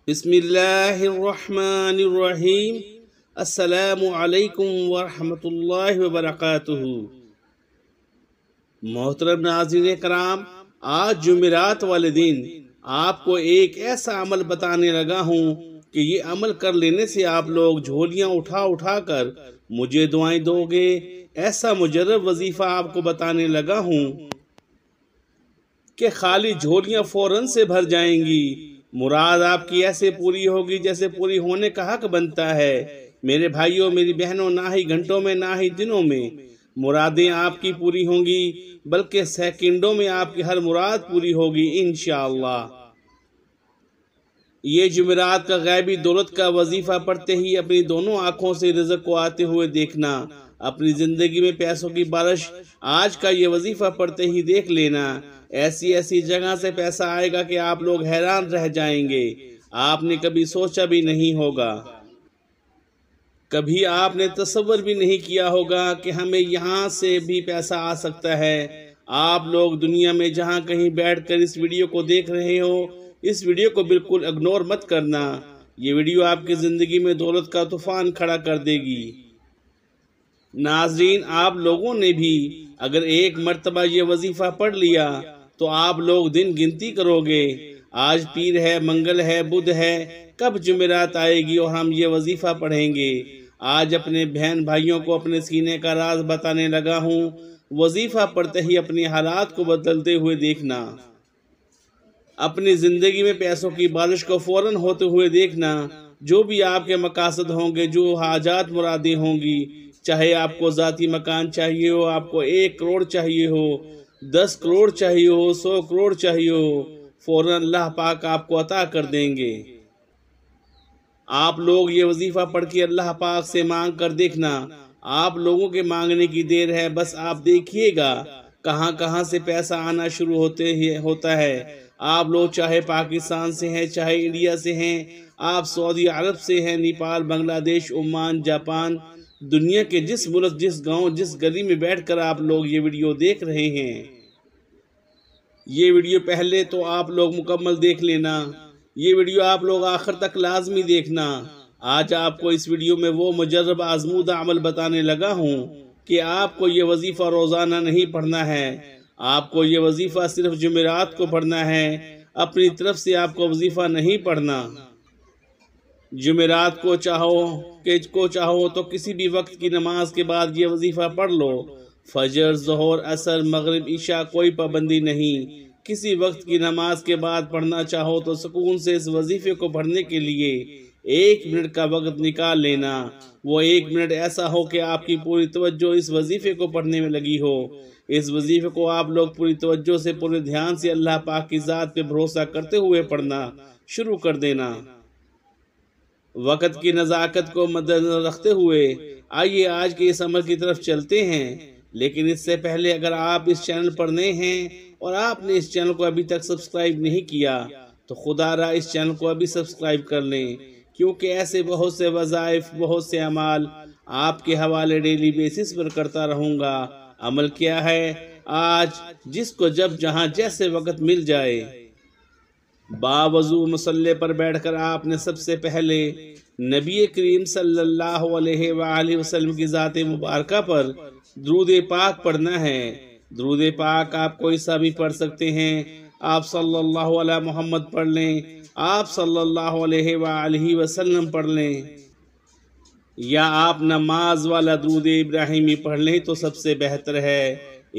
بسم اللہ الرحمن الرحیم۔ السلام علیکم ورحمۃ اللہ وبرکاتہ۔ محترم ناظرین کرام، آج جمعرات والے دن آپ کو ایک ایسا عمل بتانے لگا ہوں کہ یہ عمل کر لینے سے آپ لوگ جھولیاں اٹھا اٹھا کر مجھے دعائیں دو گے۔ ایسا مجرب وظیفہ آپ کو بتانے لگا ہوں کہ خالی جھولیاں فوراً سے بھر جائیں گی۔ مراد آپ کی ایسے پوری ہوگی جیسے پوری ہونے کا حق بنتا ہے۔ میرے بھائیوں، میری بہنوں، نہ ہی گھنٹوں میں نہ ہی دنوں میں مرادیں آپ کی پوری ہوں گی، بلکہ سیکنڈوں میں آپ کی ہر مراد پوری ہوگی انشاءاللہ۔ یہ جمعرات کا غیبی دولت کا وظیفہ پڑھتے ہی اپنی دونوں آنکھوں سے رزق کو آتے ہوئے دیکھنا، اپنی زندگی میں پیسوں کی بارش آج کا یہ وظیفہ پڑھتے ہی دیکھ لینا۔ ایسی ایسی جگہ سے پیسہ آئے گا کہ آپ لوگ حیران رہ جائیں گے، آپ نے کبھی سوچا بھی نہیں ہوگا، کبھی آپ نے تصور بھی نہیں کیا ہوگا کہ ہمیں یہاں سے بھی پیسہ آ سکتا ہے۔ آپ لوگ دنیا میں جہاں کہیں بیٹھ کر اس ویڈیو کو دیکھ رہے ہو، اس ویڈیو کو بالکل اگنور مت کرنا۔ یہ ویڈیو آپ کی زندگی میں دولت کا طوفان کھڑا کر دے گی۔ ناظرین، آپ لوگوں نے بھی اگر ایک مرتبہ یہ وظیفہ پڑھ لیا تو آپ لوگ دن گنتی کرو گے، آج پیر ہے، منگل ہے، بدھ ہے، کب جمعرات آئے گی اور ہم یہ وظیفہ پڑھیں گے۔ آج اپنے بہن بھائیوں کو اپنے سینے کا راز بتانے لگا ہوں، وظیفہ پڑھتے ہی اپنے حالات کو بدلتے ہوئے دیکھنا، اپنی زندگی میں پیسوں کی بارش کو فوراً ہوتے ہوئے دیکھنا۔ جو بھی آپ کے مقاصد ہوں گے، جو حاجات مرادیں ہوں گی، چاہے آپ کو ذاتی مکان چاہیے ہو، آپ کو 1 کروڑ چاہیے ہو، 10 کروڑ چاہیے ہو، 100 کروڑ چاہیے ہو، فوراً اللہ پاک آپ کو عطا کر دیں گے۔ آپ لوگ یہ وظیفہ پڑھ کے اللہ پاک سے مانگ کر دیکھنا، آپ لوگوں کے مانگنے کی دیر ہے، بس آپ دیکھیے گا کہاں کہاں سے پیسہ آنا شروع ہوتا ہے۔ آپ لوگ چاہے پاکستان سے ہیں، چاہے انڈیا سے ہیں، آپ سعودی عرب سے ہیں، نیپال، بنگلہ دیش، عمان، جاپان، دنیا کے جس ملک، جس گاؤں، جس گلی میں بیٹھ کر آپ لوگ یہ ویڈیو دیکھ رہے ہیں، یہ ویڈیو پہلے تو آپ لوگ مکمل دیکھ لینا، یہ ویڈیو آپ لوگ آخر تک لازمی دیکھنا۔ آج آپ کو اس ویڈیو میں وہ مجرب آزمودہ عمل بتانے لگا ہوں کہ آپ کو یہ وظیفہ روزانہ نہیں پڑھنا ہے، آپ کو یہ وظیفہ صرف جمعرات کو پڑھنا ہے، اپنی طرف سے آپ کو وظیفہ نہیں پڑھنا۔ جمعرات کو چاہو تو کسی بھی وقت کی نماز کے بعد یہ وظیفہ پڑھ لو، فجر، ظہر، عصر، مغرب، عشاء، کوئی پابندی نہیں۔ کسی وقت کی نماز کے بعد پڑھنا چاہو تو سکون سے اس وظیفے کو پڑھنے کے لیے 1 منٹ کا وقت نکال لینا۔ وہ 1 منٹ ایسا ہو کہ آپ کی پوری توجہ اس وظیفے کو پڑھنے میں لگی ہو۔ اس وظیفے کو آپ لوگ پوری توجہ سے، پورے دھیان سے اللہ پاک کی ذات پہ بھروسہ کرتے ہوئے پڑھنا شروع کر دینا۔ وقت کی نزاکت کو مدنظر رکھتے ہوئے آئیے آج کے اس عمل کی طرف چلتے ہیں، لیکن اس سے پہلے اگر آپ اس چینل پر نئے ہیں اور آپ نے اس چینل کو ابھی تک سبسکرائب نہیں کیا تو خدا را اس چینل کو ابھی سبسکرائب کر لیں، کیونکہ ایسے بہت سے وظائف، بہت سے اعمال آپ کے حوالے ڈیلی بیسس پر کرتا رہوں گا۔ عمل کیا ہے؟ آج جس کو جب جہاں جیسے وقت مل جائے، باوضو مصلی پر بیٹھ کر آپ نے سب سے پہلے نبی کریم صلی اللہ علیہ وآلہ وسلم کی ذات مبارکہ پر درود پاک پڑھنا ہے۔ درود پاک آپ کوئی سا بھی پڑھ سکتے ہیں، آپ صلی اللہ علیہ محمد پڑھ لیں، آپ صلی اللہ علیہ وآلہ وسلم پڑھ لیں، یا آپ نماز والا درود ابراہیمی پڑھ لیں تو سب سے بہتر ہے۔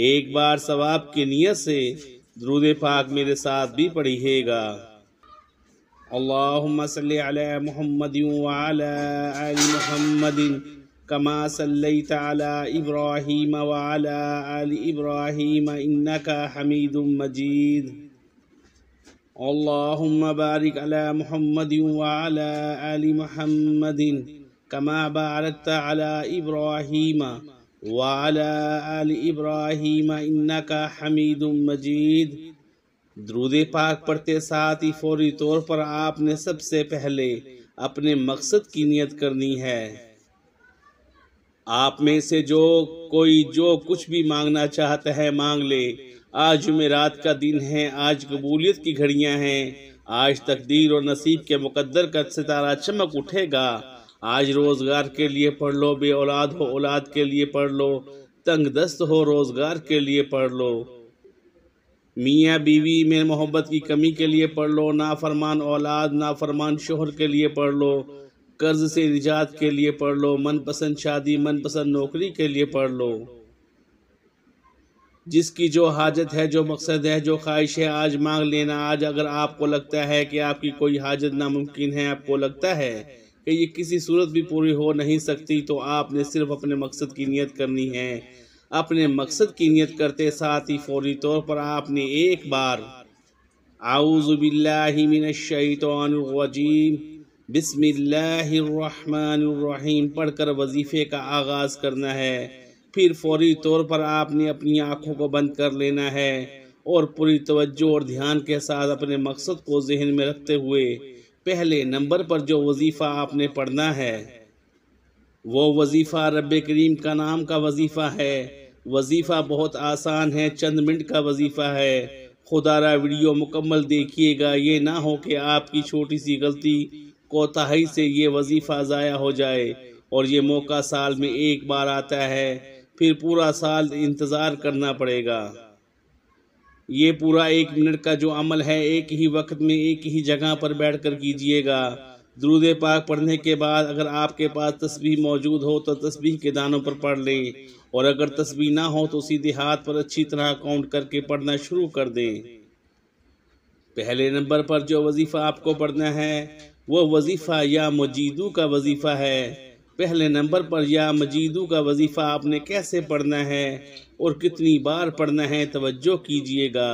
ایک بار ثواب کی نیت سے درود پاک میرے ساتھ بھی پڑھیے گا۔ اللہم صلی علی محمد وعلی آل محمد کما صلیت علی ابراہیم وعلی آل ابراہیم انکا حمید مجید۔ اللہم بارک علی محمد وعلی آل محمد کما بارکت علی ابراہیم وعلی آل ابراہیم انکا حمید مجید۔ درود پاک پڑھتے ساتھ ہی فوری طور پر آپ نے سب سے پہلے اپنے مقصد کی نیت کرنی ہے۔ آپ میں سے کوئی جو کچھ بھی مانگنا چاہتا ہے مانگ لے۔ آج جمعرات کا دن ہے، آج قبولیت کی گھڑیاں ہیں، آج تقدیر اور نصیب کے مقدر کا ستارہ چمک اٹھے گا۔ آج روزگار کے لیے پڑھ لو، بے اولاد ہو اولاد کے لیے پڑھ لو، تنگ دست ہو روزگار کے لیے پڑھ لو، میاں بیوی میں محبت کی کمی کے لیے پڑھ لو، نافرمان اولاد نافرمان شوہر کے لیے پڑھ لو، قرض سے نجات کے لیے پڑھ لو، من پسند شادی من پسند نوکری کے لیے پڑھ لو۔ جس کی جو حاجت ہے، جو مقصد ہے، جو خواہش ہے، آج مانگ لینا۔ آج اگر آپ کو لگتا ہے کہ آپ کی کوئی حاجت ناممکن ہے، آپ کو لگتا ہے کہ یہ کسی صورت بھی پوری ہو نہیں سکتی، تو آپ نے صرف اپنے مقصد کی نیت کرنی ہے۔ اپنے مقصد کی نیت کرتے ساتھ ہی فوری طور پر آپ نے ایک بار اعوذ باللہ من الشیطان الرجیم بسم اللہ الرحمن الرحیم پڑھ کر وظیفے کا آغاز کرنا ہے۔ پھر فوری طور پر آپ نے اپنی آنکھوں کو بند کر لینا ہے اور پوری توجہ اور دھیان کے ساتھ اپنے مقصد کو ذہن میں رکھتے ہوئے پہلے نمبر پر جو وظیفہ آپ نے پڑھنا ہے وہ وظیفہ رب کریم کا نام کا وظیفہ ہے۔ وظیفہ بہت آسان ہے، چند منٹ کا وظیفہ ہے۔ خدا را ویڈیو مکمل دیکھیے گا، یہ نہ ہو کہ آپ کی چھوٹی سی غلطی کوتاہی سے یہ وظیفہ ضائع ہو جائے۔ اور یہ موقع سال میں ایک بار آتا ہے، پھر پورا سال انتظار کرنا پڑے گا۔ یہ پورا 1 منٹ کا جو عمل ہے ایک ہی وقت میں ایک ہی جگہ پر بیٹھ کر کیجئے گا۔ درود پاک پڑھنے کے بعد اگر آپ کے پاس تسبیح موجود ہو تو تسبیح کے دانوں پر پڑھ لیں، اور اگر تسبیح نہ ہو تو سیدھے ہاتھ پر اچھی طرح کاؤنٹ کر کے پڑھنا شروع کر دیں۔ پہلے نمبر پر جو وظیفہ آپ کو پڑھنا ہے وہ وظیفہ یا مجیدو کا وظیفہ ہے۔ پہلے نمبر پر یا مجیدو کا وظیفہ آپ نے کیسے پڑھنا ہے اور کتنی بار پڑھنا ہے، توجہ کیجئے گا۔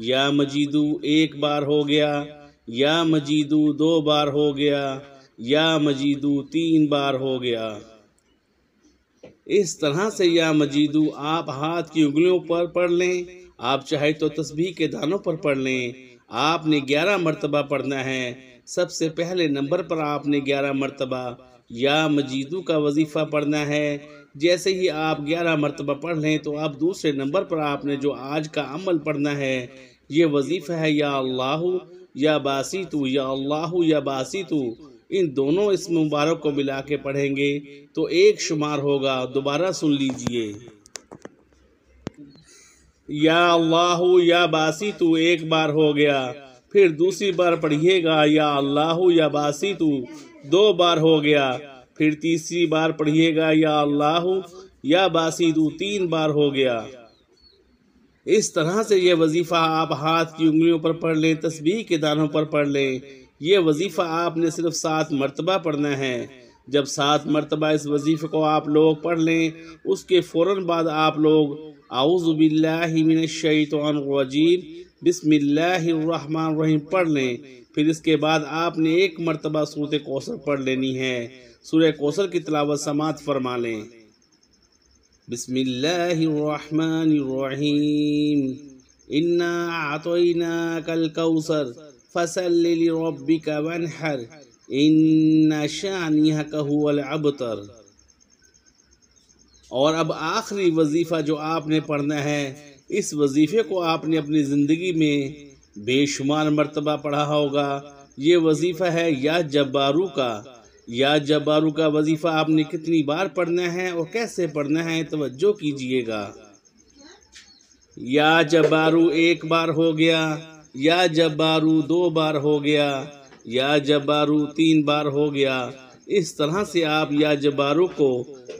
یا مجیدو 1 بار ہو گیا، یا مجیدو 2 بار ہو گیا، یا مجیدو 3 بار ہو گیا۔ اس طرح سے یا مجیدو آپ ہاتھ کی انگلیوں پر پڑھ لیں، آپ چاہے تو تسبیح کے دانوں پر پڑھ لیں۔ آپ نے 11 مرتبہ پڑھنا ہے۔ سب سے پہلے نمبر پر آپ نے 11 مرتبہ یا مجیدو کا وظیفہ پڑھنا ہے۔ جیسے ہی آپ 11 مرتبہ پڑھ لیں تو اب دوسرے نمبر پر آپ نے جو آج کا عمل پڑھنا ہے یہ وظیفہ ہے یا اللہ یا باسیتو، یا اللہ یا باسیتو۔ ان دونوں اسم مبارک کو ملا کے پڑھیں گے تو 1 شمار ہوگا۔ دوبارہ سن لیجئے، یا اللہ یا باسیتو 1 بار ہو گیا، پھر دوسری بار پڑھیے گا یا اللہ یا باسیتو 2 بار ہو گیا، پھر تیسری بار پڑھیے گا یا اللہ یا باسیتو 3 بار ہو گیا۔ اس طرح سے یہ وظیفہ آپ ہاتھ کی انگلیوں پر پڑھ لیں، تسبیح کے دانوں پر پڑھ لیں۔ یہ وظیفہ آپ نے صرف 7 مرتبہ پڑھنا ہے۔ جب 7 مرتبہ اس وظیفے کو آپ لوگ پڑھ لیں اس کے فوراً بعد آپ لوگ اعوذ باللہ من الشیطان الرجیم بسم اللہ الرحمن الرحیم پڑھ لیں۔ پھر اس کے بعد آپ نے 1 مرتبہ سورۃ کوثر پڑھ لینی ہے۔ سورہ کوثر کی تلاوت سماعت فرما لیں۔ بسم اللہ الرحمن الرحیم انا اعطیناک الکوثر فصل لربک وانحر ان شانئک هو الابتر۔ اور اب آخری وظیفہ جو آپ نے پڑھنا ہے، اس وظیفے کو آپ نے اپنی زندگی میں بے شمار مرتبہ پڑھا ہوگا۔ یہ وظیفہ ہے یا جبارو کا۔ یا جبارو کا وظیفہ آپ نے کتنی بار پڑھنا ہے اور کیسے پڑھنا ہے، توجہ کیجئے گا۔ یا جبارو 1 بار ہو گیا، یا جبارو 2 بار ہو گیا، یا جبارو 3 بار ہو گیا۔ اس طرح سے آپ یا جبارو کو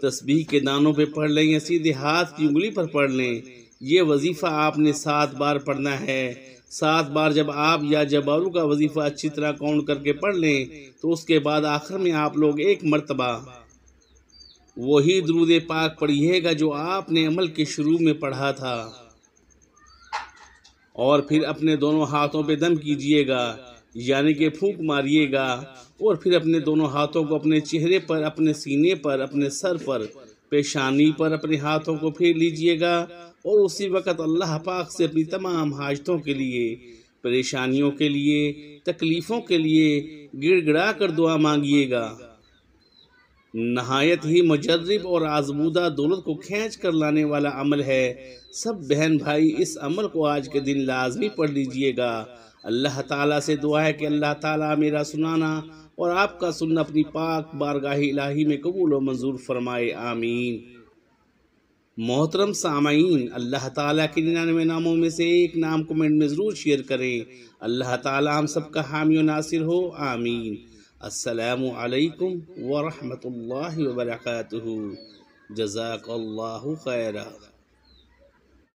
تسبیح کے دانوں پہ پڑھ لیں یا سیدھے ہاتھ کی انگلی پر پڑھ لیں۔ یہ وظیفہ آپ نے 7 بار پڑھنا ہے۔ 7 بار جب آپ یا جبارو کا وظیفہ اچھی طرح کاؤنٹ کر کے پڑھ لیں تو اس کے بعد آخر میں آپ لوگ 1 مرتبہ وہی درود پاک پڑھیے گا جو آپ نے عمل کے شروع میں پڑھا تھا، اور پھر اپنے دونوں ہاتھوں پہ دم کیجئے گا، یعنی کہ پھونک ماریے گا، اور پھر اپنے دونوں ہاتھوں کو اپنے چہرے پر، اپنے سینے پر، اپنے سر پر، پیشانی پر اپنے ہاتھوں کو پھیر لیجئے گا، اور اسی وقت اللہ پاک سے اپنی تمام حاجتوں کے لیے، پریشانیوں کے لیے، تکلیفوں کے لیے گڑ گڑا کر دعا مانگیے گا۔ نہایت ہی مجرب اور آزمودہ دولت کو کھینچ کر لانے والا عمل ہے۔ سب بہن بھائی اس عمل کو آج کے دن لازمی پڑھ لیجئے گا۔ اللہ تعالیٰ سے دعا ہے کہ اللہ تعالیٰ میرا سنانا اور آپ کا سننا اپنی پاک بارگاہ الہی میں قبول و منظور فرمائے، آمین۔ محترم سامعین، اللہ تعالیٰ کے 99 ناموں میں سے ایک نام کمنٹ میں ضرور شیئر کریں۔ اللہ تعالیٰ ہم سب کا حامی و ناصر ہو، آمین۔ السلام علیکم ورحمۃ اللہ وبرکاتہ۔ جزاک اللہ خیرہ۔